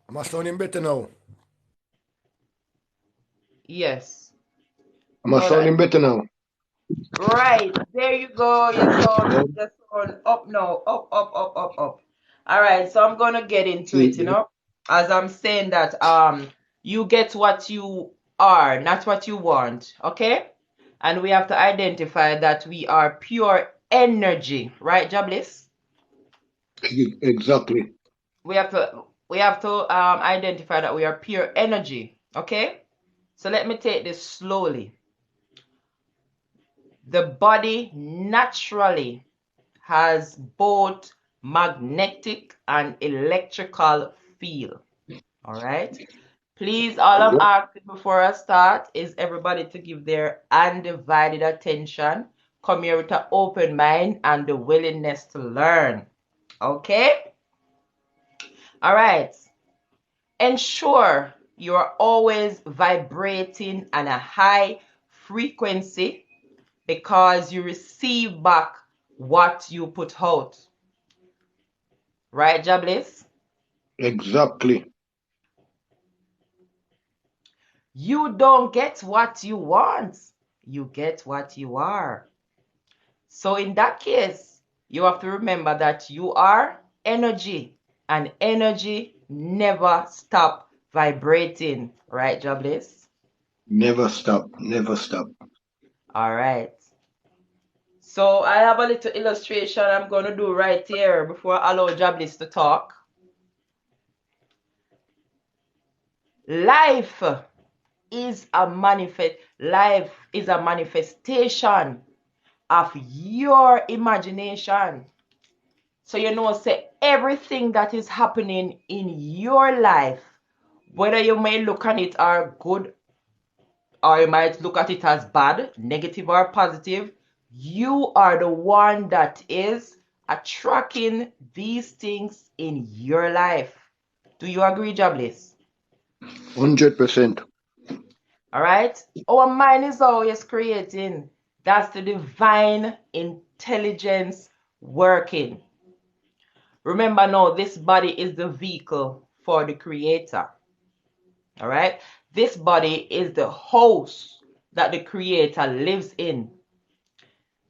Am I sounding better now? Yes. Am I All right. sounding better now? Right. There you go. Your sound up now. Up, up, up, up, up. All right. So I'm gonna get into it, See, as I'm saying that you get what you are, not what you want. Okay? And we have to identify that we are pure energy, right, Jablis? exactly. We have to identify that we are pure energy. Okay? So let me take this slowly. The body naturally has both magnetic and electrical field. All right. Please, all I'm Yep. asking before I start is everybody to give their undivided attention. Come here with an open mind and the willingness to learn. Okay? All right. Ensure you are always vibrating at a high frequency because you receive back what you put out. Right, Jablis? Exactly. You don't get what you want. You get what you are. So in that case, you have to remember that you are energy and energy never stop vibrating. Right, Jablis? Never stop. Never stop. All right. So I have a little illustration I'm going to do right here before I allow Jablis to talk. Life life is a manifestation of your imagination. So say everything that is happening in your life, whether you may look at it as good or you might look at it as bad, negative or positive, you are the one that is attracting these things in your life. Do you agree, Jablis? 100%. All right? Our mind is always creating. That's the divine intelligence working. Remember now, this body is the vehicle for the creator. All right? This body is the house that the creator lives in.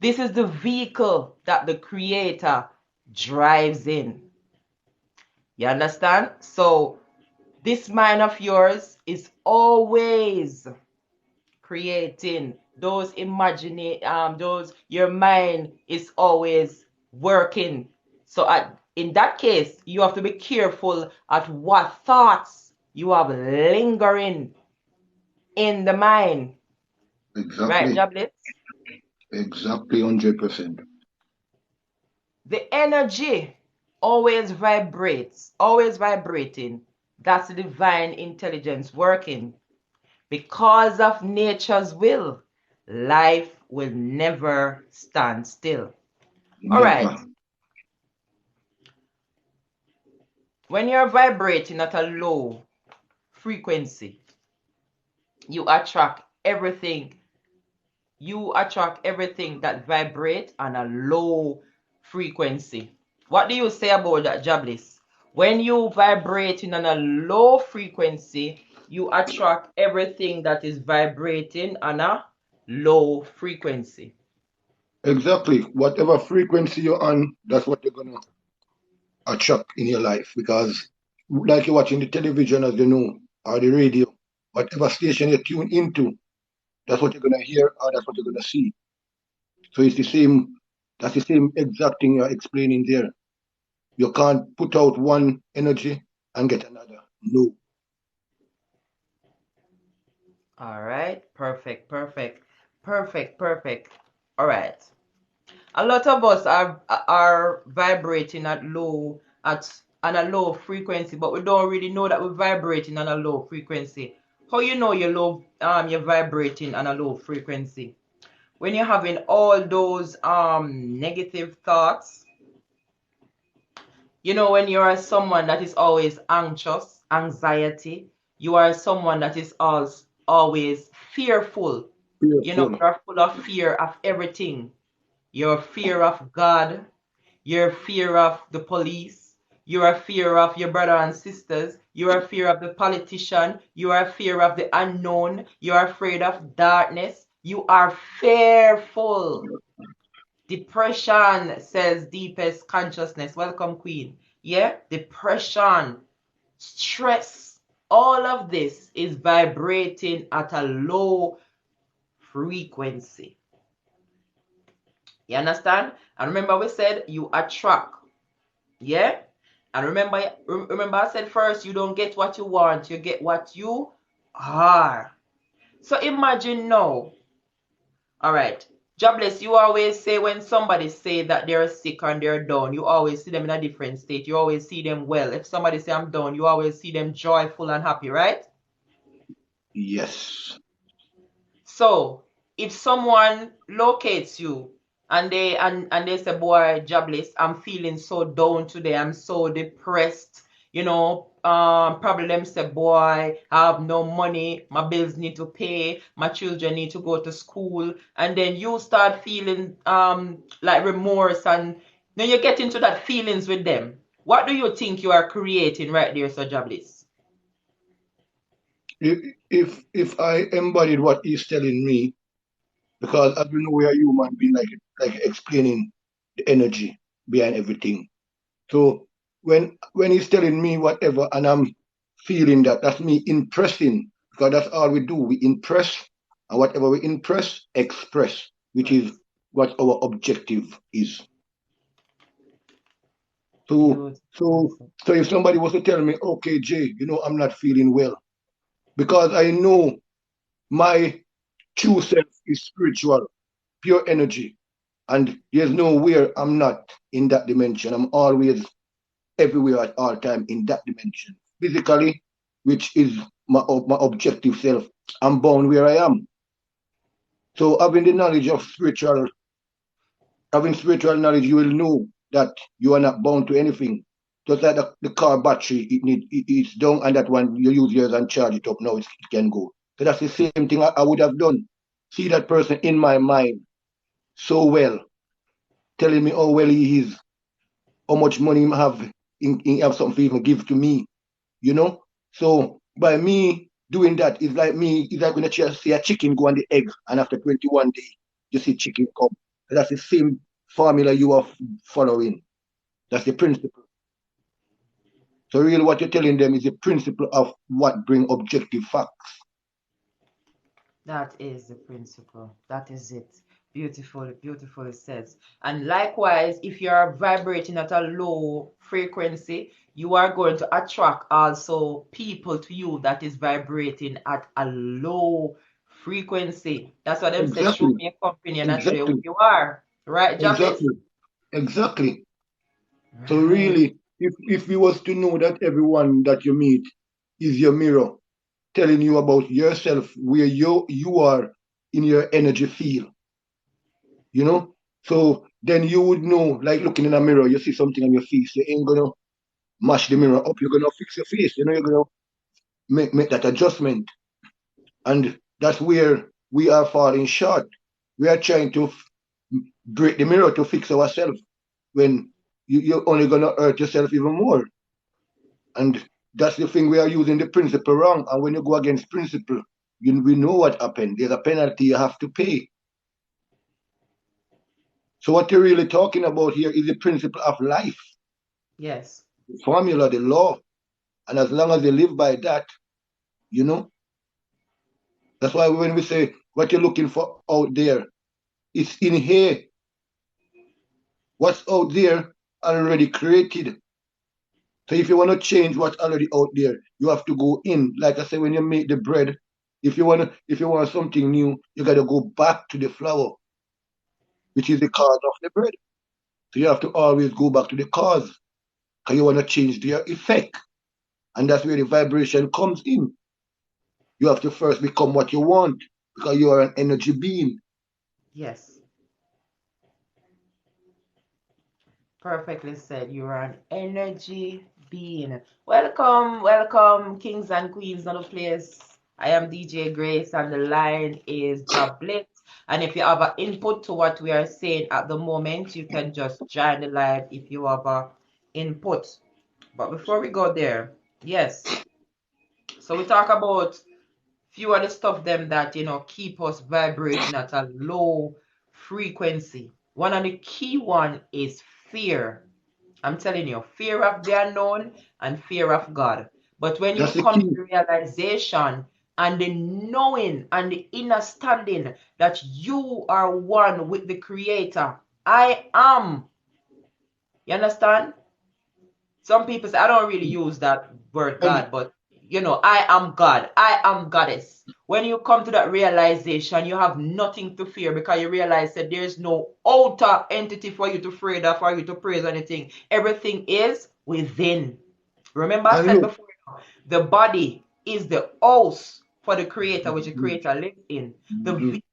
This is the vehicle that the creator drives in. You understand? So this mind of yours is always creating those your mind is always working. So in that case, you have to be careful at what thoughts you have lingering in the mind. Right, Exactly. Jablet? Exactly 100%. The energy always vibrates, always vibrating. That's the divine intelligence working. Because of nature's will, life will never stand still. All right. Never. When you're vibrating at a low frequency, you attract everything. You attract everything that vibrates on a low frequency. What do you say about that, Jablis? When you vibrating on a low frequency, you attract everything that is vibrating on a low frequency. Exactly. Whatever frequency you're on, that's what you're gonna attract in your life. Because like you're watching the television, as you know, or the radio, whatever station you tune into, that's what you're gonna hear or that's what you're gonna see. So it's the same, that's the same exact thing you're explaining there. You can't put out one energy and get another. No. All right. Perfect, perfect, perfect, perfect. All right. A lot of us are vibrating at on a low frequency, but we don't really know that we're vibrating on a low frequency. How you know you're vibrating on a low frequency? When you're having all those negative thoughts, when you are someone that is always anxious, anxiety, you are someone that is always fearful. Fearful. You're full of fear of everything. Your fear of God, your fear of the police, You are fear of your brother and sisters. You are fear of the politician. You are fear of the unknown. You are afraid of darkness. You are fearful. Depression, says deepest consciousness. Welcome, Queen. Yeah, depression, stress, all of this is vibrating at a low frequency. You understand? And remember, we said you attract. Yeah? And remember I said first, you don't get what you want, you get what you are. So imagine now. All right. Jobless, you always say when somebody say that they're sick and they're down, you always see them in a different state. You always see them well. If somebody say I'm down, you always see them joyful and happy, right? Yes. So if someone locates you and they say, boy, jobless, I'm feeling so down today, I'm so depressed, probably them say, boy, I have no money, my bills need to pay, my children need to go to school, and then you start feeling like remorse, and then you get into that feelings with them. What do you think you are creating right there, so jobless? If I embodied what he's telling me, because as we know we are human being, like explaining the energy behind everything. So when he's telling me whatever and I'm feeling that, that's me impressing, because that's all we do. We impress, and whatever we impress, express, which is Press. what our objective is. So Beautiful. so so if somebody was to tell me, okay, Jay, I'm not feeling well, because I know my true self is spiritual, pure energy, and there's nowhere I'm not in that dimension. I'm always everywhere at all time in that dimension. Physically, which is my objective self, I'm born where I am. So having the knowledge of having spiritual knowledge, you will know that you are not bound to anything. Just like the car battery, it's down, and that one you use yours and charge it up. Now it can go. So that's the same thing I would have done. See that person in my mind so well, telling me how well he is, how much money he have something to even give to me, you know. So by me doing that, it's like when you see a chicken go on the egg, and after 21 days, you see chicken come. That's the same formula you are following. That's the principle. So really what you're telling them is the principle of what bring objective facts. That is the principle. That is it. Beautiful, beautifully said. And likewise, if you are vibrating at a low frequency, you are going to attract also people to you that is vibrating at a low frequency. That's what them say, show Exactly, me a company and I show you who exactly, you are. Right, Jobless? exactly, exactly. So Right. really, if you was to know that everyone that you meet is your mirror, telling you about yourself, where you are in your energy field, you know? So then you would know, like looking in a mirror, you see something on your face, you ain't gonna mash the mirror up, you're gonna fix your face, you're gonna make that adjustment. And that's where we are falling short. We are trying to break the mirror to fix ourselves when you're only gonna hurt yourself even more. And that's the thing, we are using the principle wrong. And when you go against principle, we know what happened. There's a penalty you have to pay. So what you're really talking about here is the principle of life, Yes. the formula, the law. And as long as you live by that, you know, that's why when we say what you're looking for out there, it's in here. What's out there already created. So if you want to change what's already out there, you have to go in. Like I said, when you make the bread, if you want something new, you gotta go back to the flour, which is the cause of the bread. So you have to always go back to the cause, because you want to change their effect. And that's where the vibration comes in. You have to first become what you want, because you are an energy being. Yes. Perfectly said. You are an energy being. Welcome, welcome, kings and queens of the place. I am DJ Grace, and the line is Joblit. And if you have an input to what we are saying at the moment, you can just join the live if you have an input. But before we go there, yes. So we talk about few of the stuff them that keep us vibrating at a low frequency. One of the key one is fear. I'm telling you, fear of the unknown and fear of God. But when you That's the come to key. the realization and the knowing and the understanding that you are one with the Creator, I am. You understand? Some people say, I don't really use that word And God, but I am God. I am goddess. When you come to that realization, you have nothing to fear because you realize that there's no outer entity for you to fear or for you to praise anything. Everything is within. Remember, I and said look, before, the body is the house for the creator, which the creator lives in.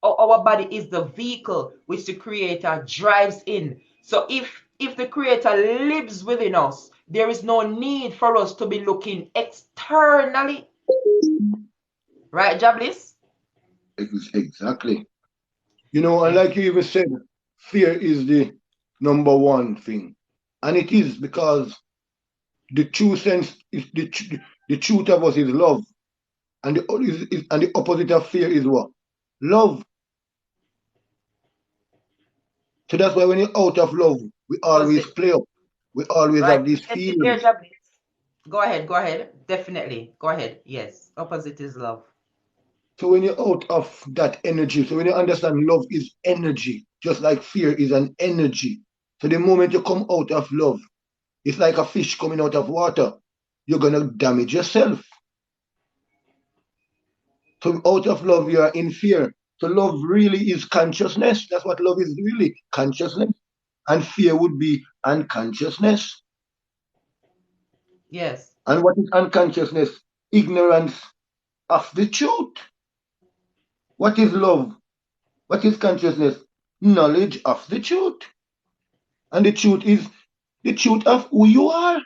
Our body is the vehicle which the creator drives in. So if the creator lives within us, there is no need for us to be looking externally. Right, Jablis? exactly. And Yes. like you even said, fear is the number one thing. And it is because the true sense is the truth of us is love. And the opposite of fear is what? Love. So that's why when you're out of love, we always Opposite. play up. We always Right. have these Get it there, feelings. Jablis. Go ahead. Go ahead. Definitely. Go ahead. Yes. Opposite is love. So when you're out of that energy, so when you understand love is energy, just like fear is an energy. So the moment you come out of love, it's like a fish coming out of water. You're gonna damage yourself. So out of love, you are in fear. So love really is consciousness. That's what love is really, consciousness. And fear would be unconsciousness. Yes. And what is unconsciousness? Ignorance of the truth. What is love? What is consciousness? Knowledge of the truth. And the truth is the truth of who you are.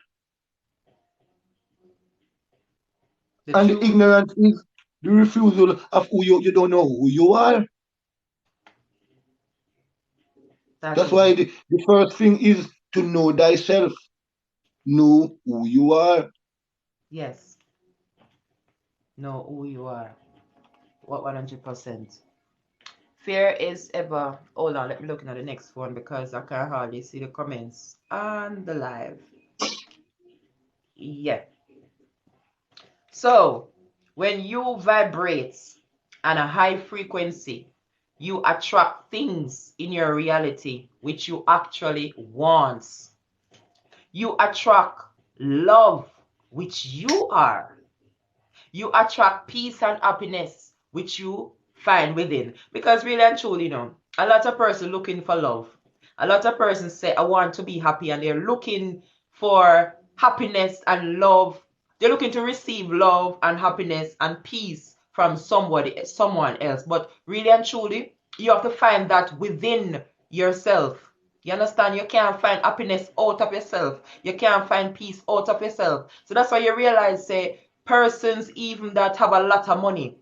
The And the truth. ignorance is the refusal of who you don't know who you are. That That's is why it. the first thing is to know thyself. Know who you are. Yes. Know who you are. What 100%. Fear is ever. Hold on, let me look at the next one because I can hardly see the comments on the live. Yeah. So when you vibrate on a high frequency, you attract things in your reality which you actually want. You attract love, which you are. You attract peace and happiness, which you find within. Because really and truly, a lot of person looking for love. A lot of persons say, I want to be happy, and they're looking for happiness and love. They're looking to receive love and happiness and peace from someone else. But really and truly, you have to find that within yourself. You understand? You can't find happiness out of yourself. You can't find peace out of yourself. So that's why you realize, say, persons even that have a lot of money,